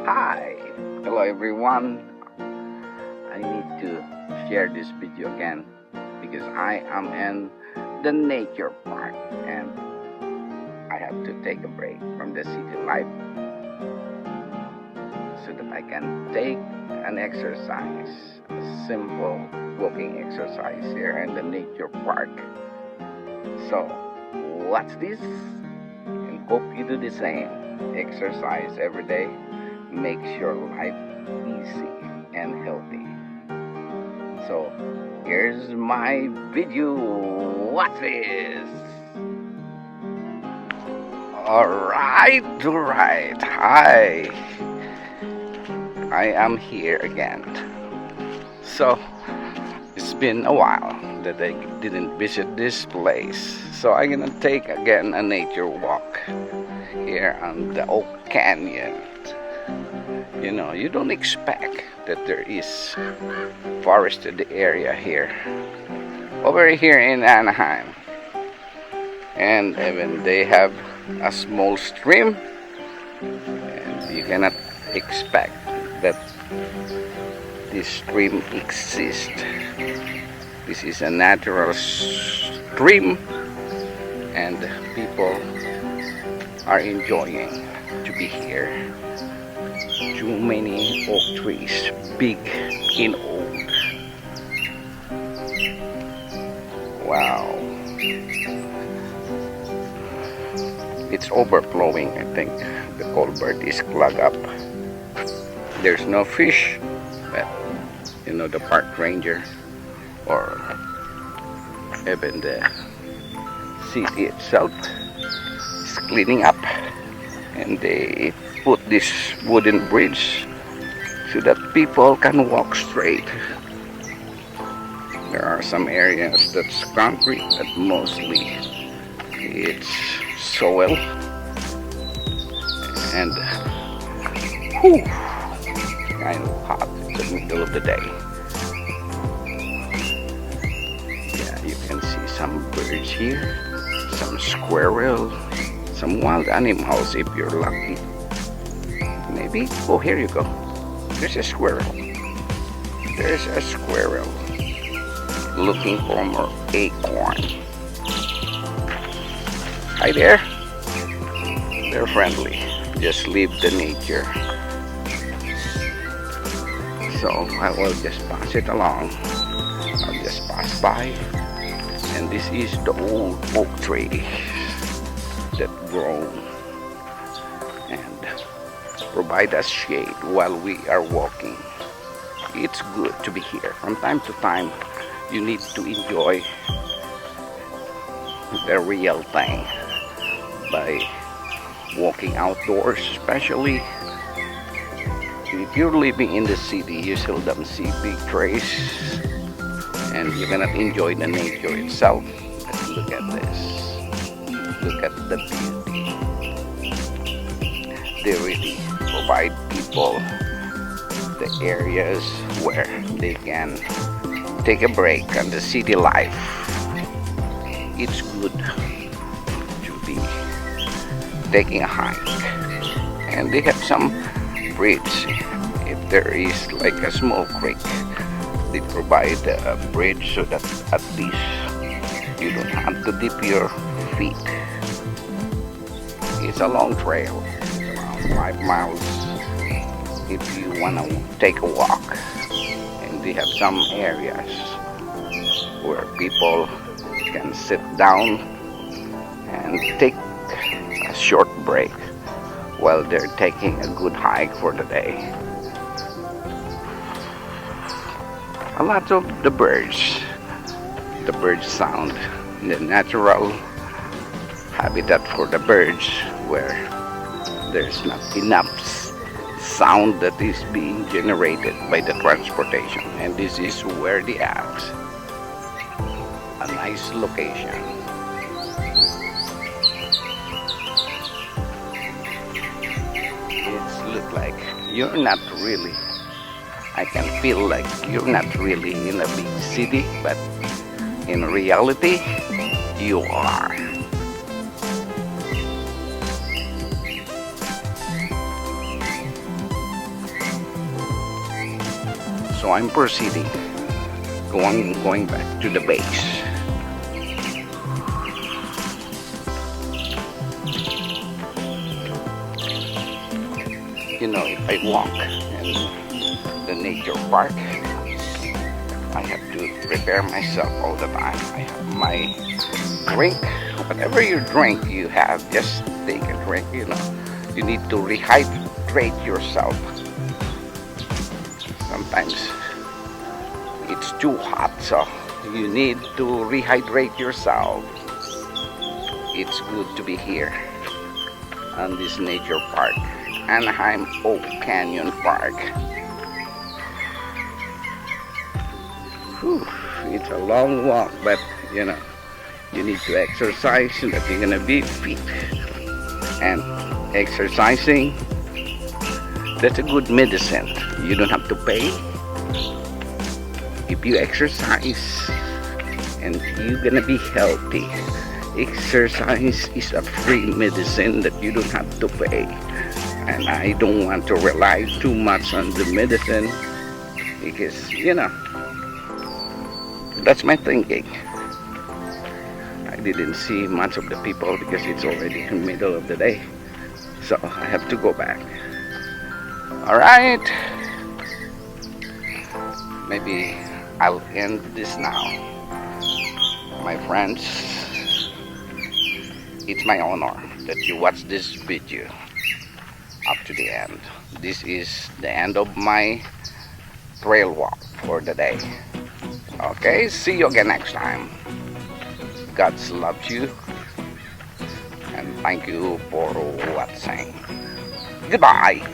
Hi, hello everyone. I need to share this video again because I am in the nature park and I have to take a break from the city life so that I can take an exercise, a simple walking exercise here in the nature park. So, what's this? I hope you do the same. Exercise every day makes your life easy and healthy. So here's my video. What's this? Alright. Hi. I am here again. So it's been a while that I didn't visit this place. So I'm gonna take again a nature walk here on the Oak Canyon. You know, you don't expect that there is forested area here over here in Anaheim, and even they have a small stream, and you cannot expect that this stream exists. This is a natural stream and people are enjoying to be here. Too many oak trees, big and old. Wow. It's overflowing, I think. The culvert is clogged up. There's no fish, but you know, the park ranger or even the city itself is cleaning up, and they put this wooden bridge so that people can walk straight. There are some areas that's concrete, but mostly it's soil. And whew, kind of hot in the middle of the day. Yeah, you can see some birds here, some squirrels, some wild animals if you're lucky. Maybe, oh, here you go. There's a squirrel. There's a squirrel looking for more acorn. Hi there. They're friendly. Just leave the nature. So I will just pass it along. I'll just pass by. And this is the old oak tree that grow and provide us shade while we are walking. It's good to be here. From time to time, you need to enjoy the real thing by walking outdoors, especially if you're living in the city. You seldom see big trees and you cannot enjoy the nature itself. But look at this. Look at the beauty. They really provide people the areas where they can take a break on the city life. It's good to be taking a hike, and they have some bridge. If there is like a small creek, they provide a bridge so that at least you don't have to dip your feet. It's a long trail, it's around 5 miles if you want to take a walk. And they have some areas where people can sit down and take a short break while they're taking a good hike for the day. A lot of the birds sound, the natural habitat for the birds where there's not enough sound that is being generated by the transportation, and this is where they at. A nice location. It's look like you're not really, I can feel like you're not really in a big city, but in reality you are. So I'm proceeding, going back to the base. You know, if I walk in the nature park, I have to prepare myself all the time. I have my drink, whatever you drink you have, just take a drink, you know. You need to rehydrate yourself. Sometimes it's too hot, so you need to rehydrate yourself. It's good to be here on this nature park, Anaheim Oak Canyon Park. Whew, it's a long walk, but you know, you need to exercise so that you're gonna be fit. And exercising, that's a good medicine. You don't have to pay. If you exercise and you're gonna be healthy, exercise is a free medicine that you don't have to pay. And I don't want to rely too much on the medicine because, you know, that's my thinking. I didn't see much of the people because it's already in the middle of the day, so I have to go back. Alright, maybe I'll end this now. My friends, it's my honor that you watch this video up to the end. This is the end of my trail walk for the day. Okay, see you again next time. God loves you, and thank you for watching. Goodbye.